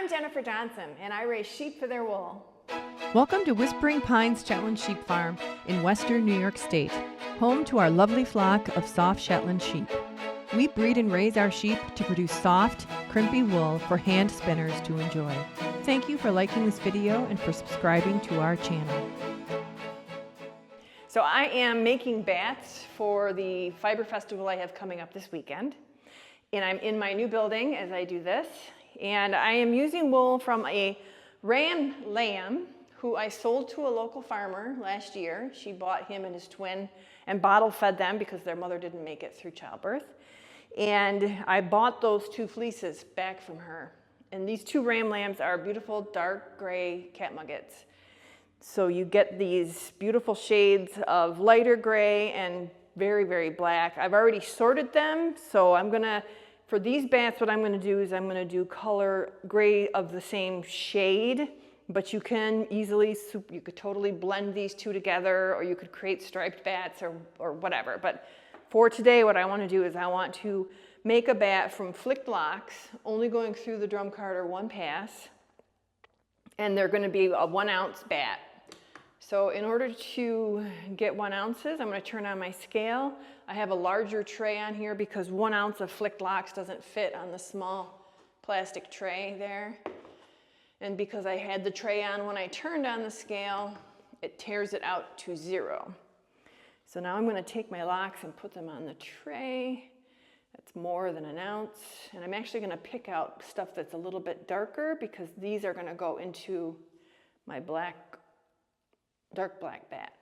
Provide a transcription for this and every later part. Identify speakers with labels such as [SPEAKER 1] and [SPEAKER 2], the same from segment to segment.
[SPEAKER 1] I'm Jennifer Johnson, and I raise sheep for their wool.
[SPEAKER 2] Welcome to Whispering Pines Shetland Sheep Farm in western New York State, home to our lovely flock of soft Shetland sheep. We breed and raise our sheep to produce soft, crimpy wool for hand spinners to enjoy. Thank you for liking this video and for subscribing to our channel.
[SPEAKER 1] So I am making bats for the fiber festival I have coming up this weekend. And I'm in my new building as I do this. And I am using wool from a ram lamb who I sold to a local farmer last year. She bought him and his twin and bottle fed them because their mother didn't make it through childbirth. And I bought those two fleeces back from her. And these two ram lambs are beautiful dark gray catmuggets. So you get these beautiful shades of lighter gray and very, very black. I've already sorted them, so for these bats, what I'm gonna do is I'm gonna do color gray of the same shade, but you can easily, you could totally blend these two together, or you could create striped bats or whatever. But for today, what I wanna do is I want to make a bat from flicked locks, only going through the drum carder one pass, and they're gonna be a 1 ounce bat. So in order to get 1 ounces, I'm going to turn on my scale. I have a larger tray on here because 1 ounce of flicked locks doesn't fit on the small plastic tray there. And because I had the tray on when I turned on the scale, it tears it out to 0. So now I'm going to take my locks and put them on the tray. That's more than 1 ounce. And I'm actually going to pick out stuff that's a little bit darker because these are going to go into my dark black bat.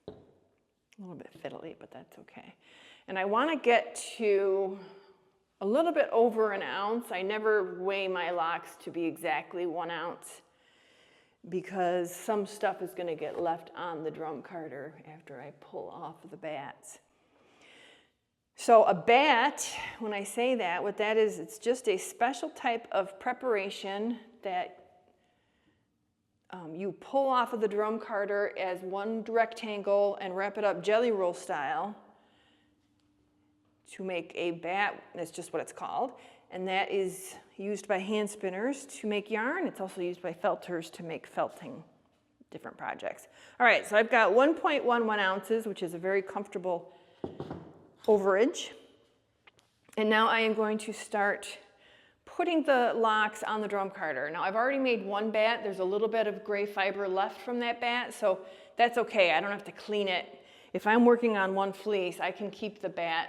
[SPEAKER 1] A little bit fiddly, but that's okay. And I want to get to a little bit over 1 ounce. I never weigh my locks to be exactly 1 ounce because some stuff is going to get left on the drum carder after I pull off the bats. So a bat, when I say that, what that is, it's just a special type of preparation that you pull off of the drum carder as one rectangle and wrap it up jelly roll style to make a bat. That's just what it's called. And that is used by hand spinners to make yarn. It's also used by felters to make felting, different projects. All right, so I've got 1.11 ounces, which is a very comfortable overage. And now I am going to start putting the locks on the drum carder. Now I've already made one bat. There's a little bit of gray fiber left from that bat, so that's okay. I don't have to clean it. If I'm working on one fleece, I can keep the bat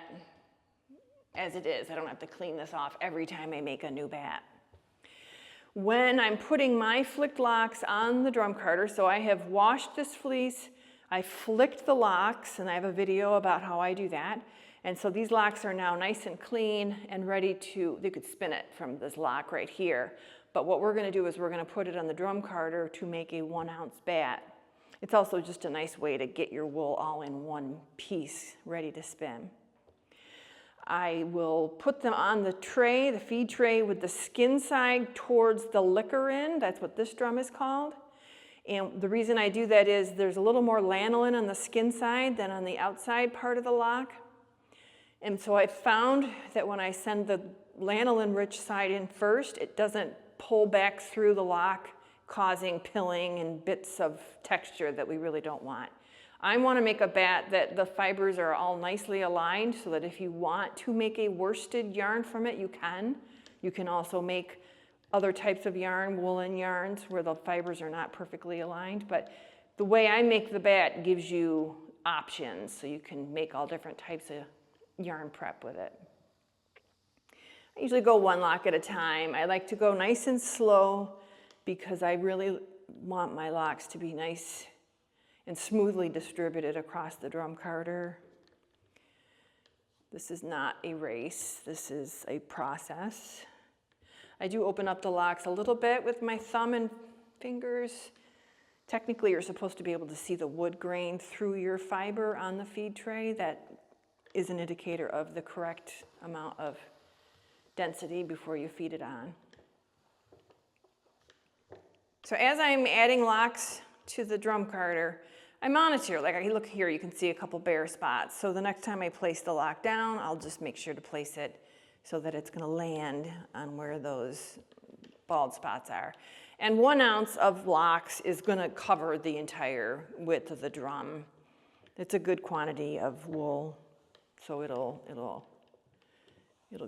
[SPEAKER 1] as it is. I don't have to clean this off every time I make a new bat. When I'm putting my flicked locks on the drum carder, so I have washed this fleece, I flicked the locks, and I have a video about how I do that. And so these locks are now nice and clean and ready to, you could spin it from this lock right here. But what we're gonna do is we're gonna put it on the drum carder to make a 1 ounce bat. It's also just a nice way to get your wool all in one piece, ready to spin. I will put them on the tray, the feed tray, with the skin side towards the liquor end. That's what this drum is called. And the reason I do that is there's a little more lanolin on the skin side than on the outside part of the lock. And so I found that when I send the lanolin-rich side in first, it doesn't pull back through the lock, causing pilling and bits of texture that we really don't want. I want to make a bat that the fibers are all nicely aligned so that if you want to make a worsted yarn from it, you can. You can also make other types of yarn, woolen yarns, where the fibers are not perfectly aligned. But the way I make the bat gives you options, so you can make all different types of yarn prep with it. I usually go one lock at a time. I like to go nice and slow because I really want my locks to be nice and smoothly distributed across the drum carder. This is not a race, this is a process. I do open up the locks a little bit with my thumb and fingers. Technically, you're supposed to be able to see the wood grain through your fiber on the feed tray. That is an indicator of the correct amount of density before you feed it on. So as I'm adding locks to the drum carder, I monitor. Like, I look here, you can see a couple bare spots. So the next time I place the lock down, I'll just make sure to place it so that it's going to land on where those bald spots are. And 1 ounce of locks is going to cover the entire width of the drum. It's a good quantity of wool, so it'll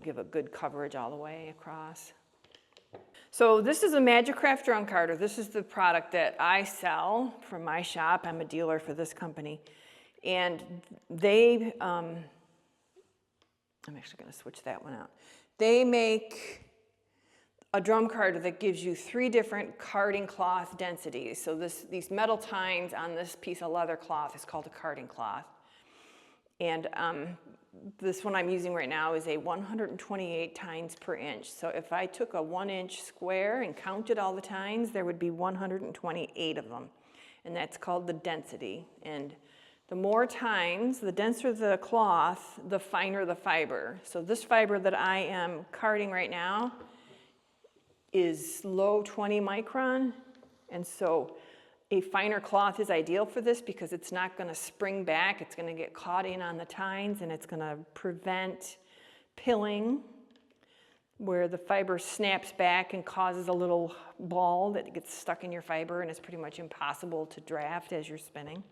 [SPEAKER 1] give a good coverage all the way across. So this is a Majacraft drum carder. This is the product that I sell from my shop. I'm a dealer for this company. And they, I'm actually going to switch that one out. They make a drum carder that gives you 3 different carding cloth densities. So these metal tines on this piece of leather cloth is called a carding cloth. And this one I'm using right now is a 128 tines per inch. So if I took a 1-inch square and counted all the tines, there would be 128 of them. And that's called the density. And the more tines, the denser the cloth, the finer the fiber. So this fiber that I am carding right now is low 20 micron. And so a finer cloth is ideal for this because it's not going to spring back. It's going to get caught in on the tines, and it's going to prevent pilling, where the fiber snaps back and causes a little ball that gets stuck in your fiber, and it's pretty much impossible to draft as you're spinning.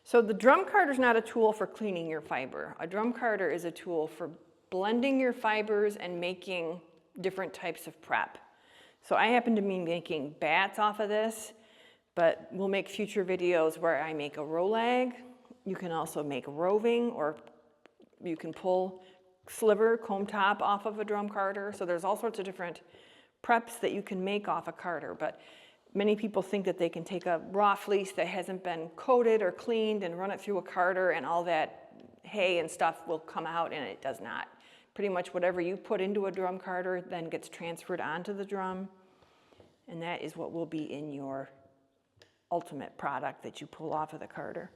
[SPEAKER 1] So the drum carder is not a tool for cleaning your fiber. A drum carder is a tool for blending your fibers and making different types of prep. So I happen to be making bats off of this, but we'll make future videos where I make a rolag. You can also make roving, or you can pull sliver, comb top off of a drum carder. So there's all sorts of different preps that you can make off a carder, but many people think that they can take a raw fleece that hasn't been coated or cleaned and run it through a carder and all that hay and stuff will come out, and it does not. Pretty much whatever you put into a drum carder then gets transferred onto the drum, and that is what will be in your ultimate product that you pull off of the carder.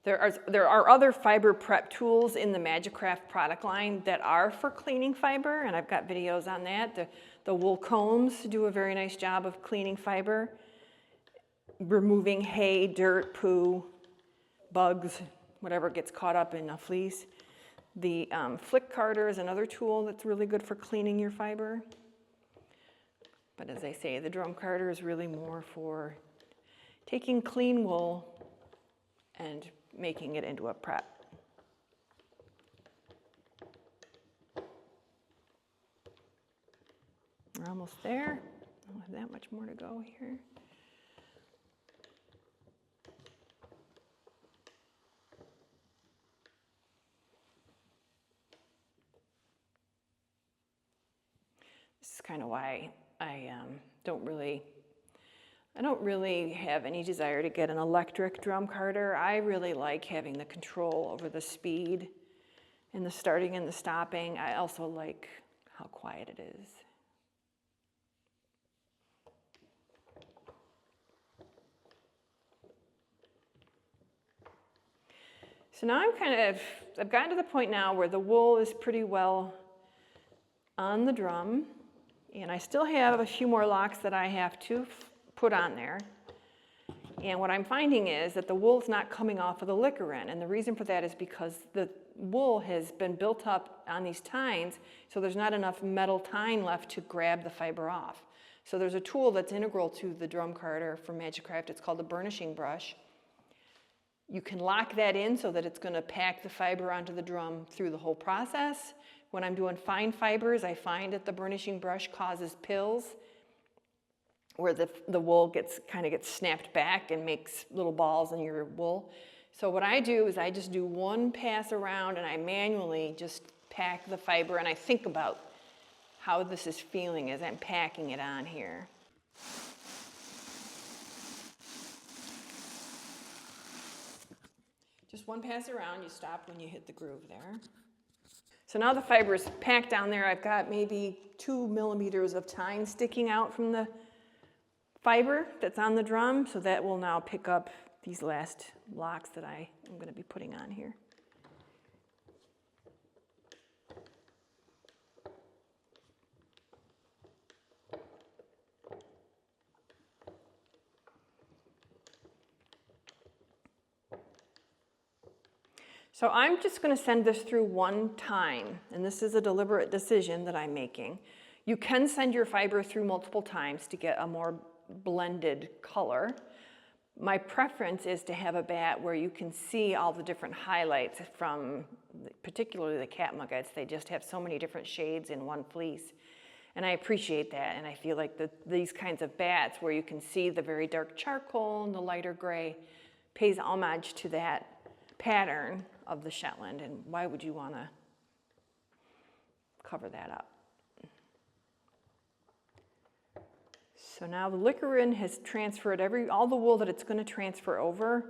[SPEAKER 1] There are other fiber prep tools in the Majacraft product line that are for cleaning fiber, and I've got videos on that. The wool combs do a very nice job of cleaning fiber, removing hay, dirt, poo, bugs, whatever gets caught up in a fleece. The flick carder is another tool that's really good for cleaning your fiber. But as I say, the drum carder is really more for taking clean wool and making it into a prep. We're almost there. I don't have that much more to go here. This is kind of why I don't really have any desire to get an electric drum carder. I really like having the control over the speed and the starting and the stopping. I also like how quiet it is. So now I've gotten to the point now where the wool is pretty well on the drum, and I still have a few more locks that I have to put on there. And what I'm finding is that the wool's not coming off of the liquor end, and the reason for that is because the wool has been built up on these tines, so there's not enough metal tine left to grab the fiber off. So there's a tool that's integral to the drum carder from Majacraft. It's called the burnishing brush. You can lock that in so that it's going to pack the fiber onto the drum through the whole process. When I'm doing fine fibers, I find that the burnishing brush causes pills where the wool kind of gets snapped back and makes little balls in your wool. So what I do is I just do one pass around and I manually just pack the fiber, and I think about how this is feeling as I'm packing it on here. Just one pass around, you stop when you hit the groove there. So now the fiber is packed down there. I've got maybe 2 millimeters of tine sticking out from the fiber that's on the drum, so that will now pick up these last locks that I am going to be putting on here. So I'm just going to send this through one time, and this is a deliberate decision that I'm making. You can send your fiber through multiple times to get a more blended color. My preference is to have a bat where you can see all the different highlights from particularly the catnuggets. They just have so many different shades in one fleece. And I appreciate that, and I feel like these kinds of bats where you can see the very dark charcoal and the lighter gray pays homage to that pattern of the Shetland, and why would you want to cover that up? So now the Liquorin has transferred all the wool that it's going to transfer over.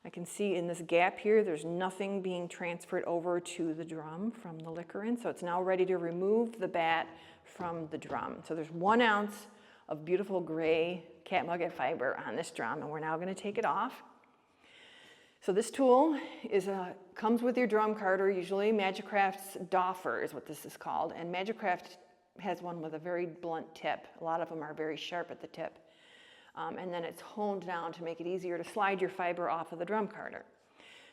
[SPEAKER 1] I can see in this gap here, there's nothing being transferred over to the drum from the Liquorin, so it's now ready to remove the bat from the drum. So there's 1 ounce of beautiful gray catnugget fiber on this drum, and we're now going to take it off. So this tool comes with your drum carder, usually Majacraft's Doffer is what this is called, and Majacraft has one with a very blunt tip. A lot of them are very sharp at the tip. And then it's honed down to make it easier to slide your fiber off of the drum carder.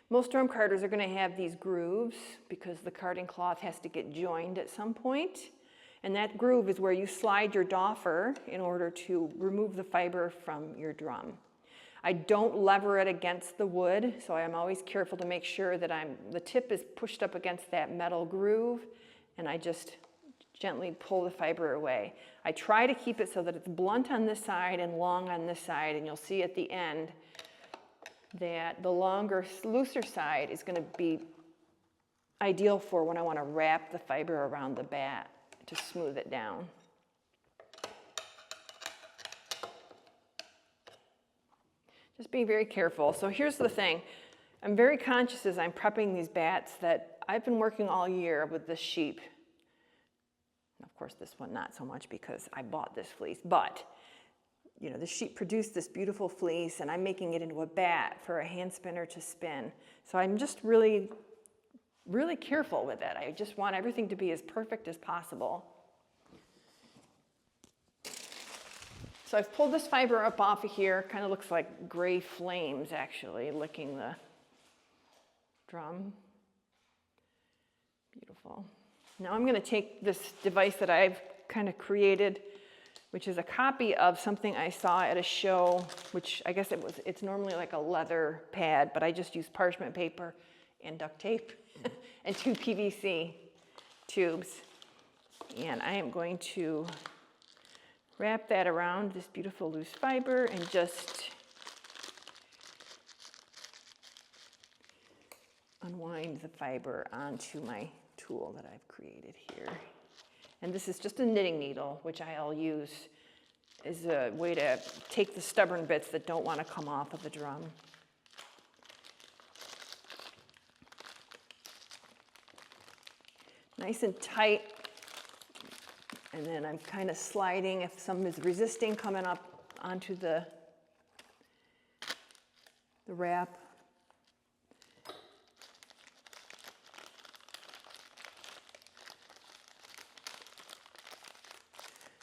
[SPEAKER 1] Most drum carders are going to have these grooves because the carding cloth has to get joined at some point. And that groove is where you slide your Doffer in order to remove the fiber from your drum. I don't lever it against the wood, so I'm always careful to make sure that the tip is pushed up against that metal groove, and I just gently pull the fiber away. I try to keep it so that it's blunt on this side and long on this side, and you'll see at the end that the longer, looser side is going to be ideal for when I want to wrap the fiber around the bat to smooth it down. Just be very careful. So here's the thing. I'm very conscious as I'm prepping these bats that I've been working all year with this sheep. Of course, this one not so much because I bought this fleece, but you know, the sheep produced this beautiful fleece and I'm making it into a bat for a hand spinner to spin. So I'm just really, really careful with it. I just want everything to be as perfect as possible. So I've pulled this fiber up off of here. Kind of looks like gray flames actually licking the drum. Beautiful. Now I'm going to take this device that I've kind of created, which is a copy of something I saw at a show, which I guess it's normally like a leather pad, but I just use parchment paper and duct tape and 2 PVC tubes. And I am going to wrap that around this beautiful loose fiber and just unwind the fiber onto my tool that I've created here. And this is just a knitting needle, which I'll use as a way to take the stubborn bits that don't want to come off of the drum. Nice and tight. And then I'm kind of sliding if some is resisting coming up onto the wrap.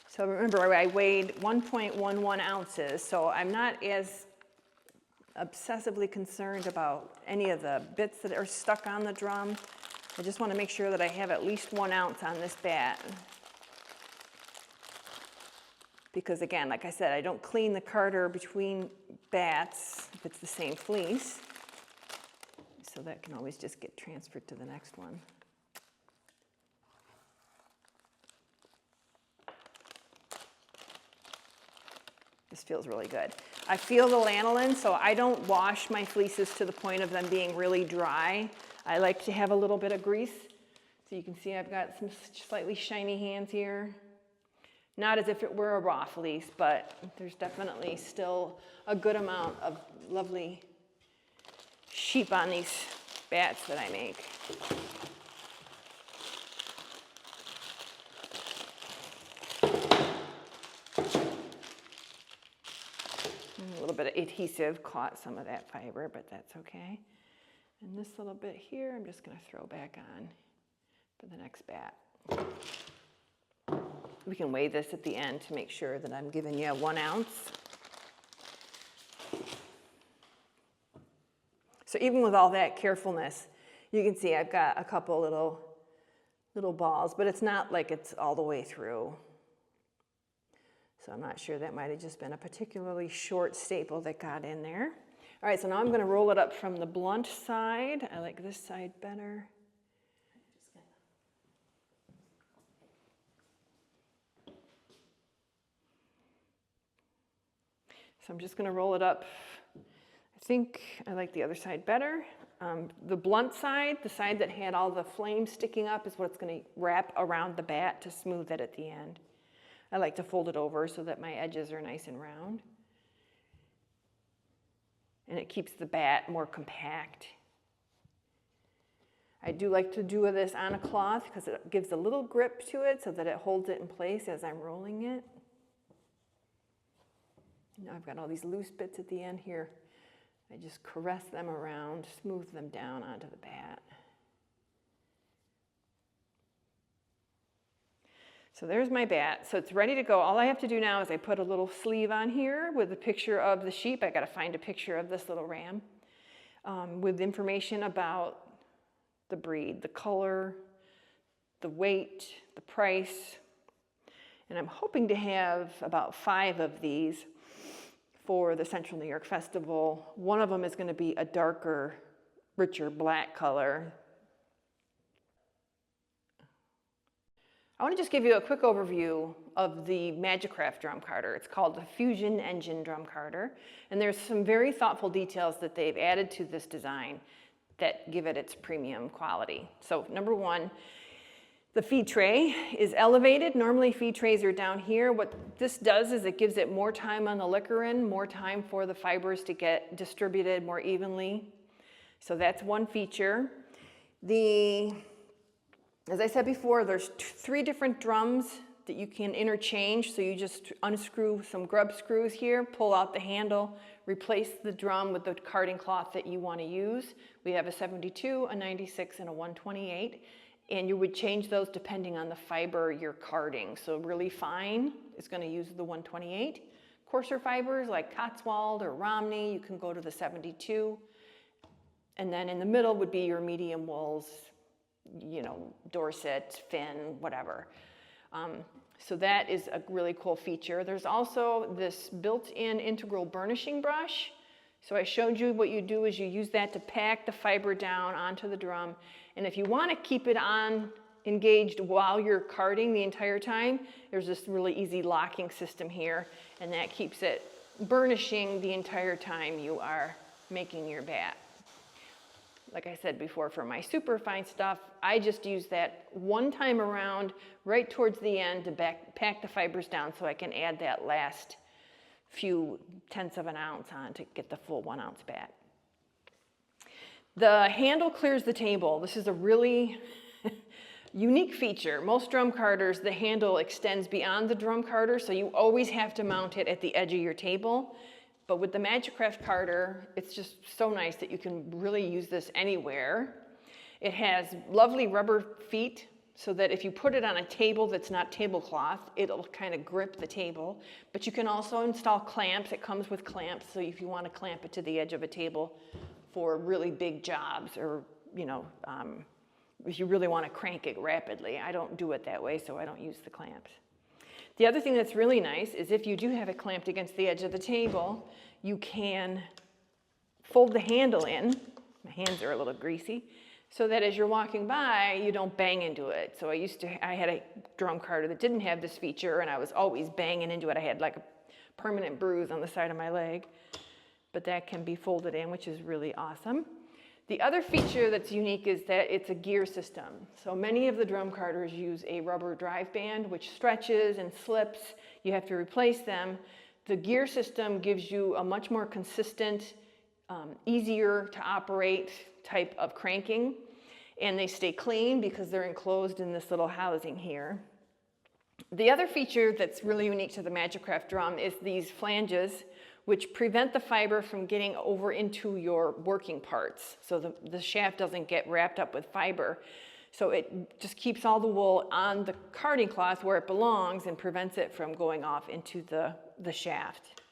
[SPEAKER 1] So remember, I weighed 1.11 ounces, so I'm not as obsessively concerned about any of the bits that are stuck on the drum. I just want to make sure that I have at least 1 ounce on this bat. Because again, like I said, I don't clean the carder between bats if it's the same fleece. So that can always just get transferred to the next one. This feels really good. I feel the lanolin, so I don't wash my fleeces to the point of them being really dry. I like to have a little bit of grease. So you can see I've got some slightly shiny hands here. Not as if it were a raw fleece, but there's definitely still a good amount of lovely sheep on these bats that I make. A little bit of adhesive caught some of that fiber, but that's okay. And this little bit here, I'm just going to throw back on for the next bat. We can weigh this at the end to make sure that I'm giving you 1 ounce. So even with all that carefulness, You can see I've got a couple little balls, but it's not like it's all the way through. So I'm not sure, that might have just been a particularly short staple that got in there. All right, so now I'm going to roll it up from the blunt side. I like this side better. So I'm just going to roll it up. I think I like the other side better. The blunt side, the side that had all the flames sticking up, is what's going to wrap around the bat to smooth it at the end. I like to fold it over so that my edges are nice and round. And it keeps the bat more compact. I do like to do this on a cloth because it gives a little grip to it so that it holds it in place as I'm rolling it. Now I've got all these loose bits at the end here. I just caress them around, smooth them down onto the bat. So there's my bat. So it's ready to go. All I have to do now is I put a little sleeve on here with a picture of the sheep. I got to find a picture of this little ram with information about the breed, the color, the weight, the price. And I'm hoping to have about 5 of these for the Central New York Festival. One of them is going to be a darker, richer black color. I want to just give you a quick overview of the Majacraft drum carder. It's called the Fusion Engine drum carder, and there's some very thoughtful details that they've added to this design that give it its premium quality. So number 1, the feed tray is elevated. Normally feed trays are down here. What this does is it gives it more time on the liquorin, more time for the fibers to get distributed more evenly. So that's one feature. As I said before, there's 3 different drums that you can interchange. So you just unscrew some grub screws here, pull out the handle, replace the drum with the carding cloth that you want to use. We have a 72, a 96, and a 128. And you would change those depending on the fiber you're carding. So really fine is going to use the 128. Coarser fibers like Cotswold or Romney, you can go to the 72. And then in the middle would be your medium wools, you know, Dorset, Finn, whatever. So that is a really cool feature. There's also this built-in integral burnishing brush. So I showed you what you do is you use that to pack the fiber down onto the drum. And if you want to keep it on engaged while you're carding the entire time, there's this really easy locking system here, and that keeps it burnishing the entire time you are making your bat. Like I said before, for my super fine stuff, I just use that one time around right towards the end to pack the fibers down so I can add that last few tenths of an ounce on to get the full 1 ounce bat. The handle clears the table. This is a really unique feature. Most drum carders, the handle extends beyond the drum carder, so you always have to mount it at the edge of your table. But with the Majacraft carder, it's just so nice that you can really use this anywhere. It has lovely rubber feet so that if you put it on a table that's not tablecloth, it'll kind of grip the table. But you can also install clamps. It comes with clamps, so if you want to clamp it to the edge of a table for really big jobs, or, you know, if you really want to crank it rapidly. I don't do it that way, so I don't use the clamps. The other thing that's really nice is if you do have it clamped against the edge of the table, you can fold the handle in. My hands are a little greasy, so that as you're walking by, you don't bang into it. So I had a drum carder that didn't have this feature, and I was always banging into it. I had like a permanent bruise on the side of my leg, but that can be folded in, which is really awesome. The other feature that's unique is that it's a gear system. So many of the drum carders use a rubber drive band, which stretches and slips. You have to replace them. The gear system gives you a much more consistent, easier to operate type of cranking. And they stay clean because they're enclosed in this little housing here. The other feature that's really unique to the Majacraft drum is these flanges, which prevent the fiber from getting over into your working parts. So the shaft doesn't get wrapped up with fiber. So it just keeps all the wool on the carding cloth where it belongs and prevents it from going off into the shaft.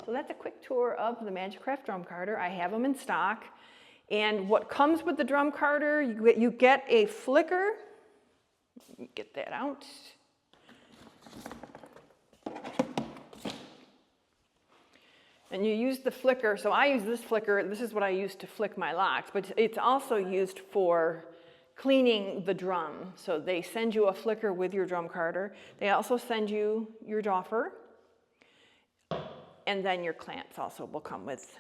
[SPEAKER 1] So that's a quick tour of the Majacraft drum carder. I have them in stock. And what comes with the drum carder, you get a flicker. Let me get that out. And you use the flicker, so I use this flicker, this is what I use to flick my locks, but it's also used for cleaning the drum. So they send you a flicker with your drum carder. They also send you your doffer, and then your clamps also will come with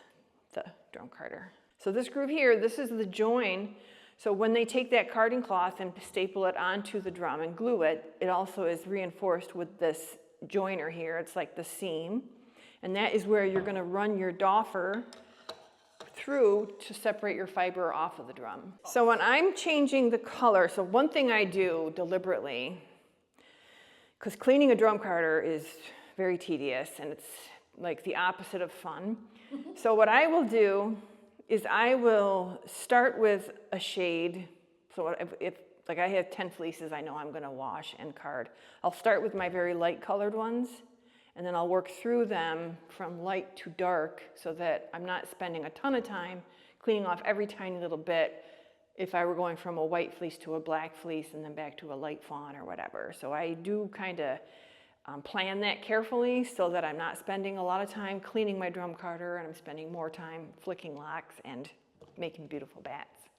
[SPEAKER 1] the drum carder. So this groove here, this is the join. So when they take that carding cloth and staple it onto the drum and glue it, it also is reinforced with this joiner here. It's like the seam. And that is where you're gonna run your doffer through to separate your fiber off of the drum. So when I'm changing the color, so one thing I do deliberately, because cleaning a drum carder is very tedious and it's like the opposite of fun. So what I will do is I will start with a shade. So if like I have 10 fleeces I know I'm gonna wash and card. I'll start with my very light colored ones, and then I'll work through them from light to dark so that I'm not spending a ton of time cleaning off every tiny little bit if I were going from a white fleece to a black fleece and then back to a light fawn or whatever. So I do kind of plan that carefully so that I'm not spending a lot of time cleaning my drum carder and I'm spending more time flicking locks and making beautiful bats.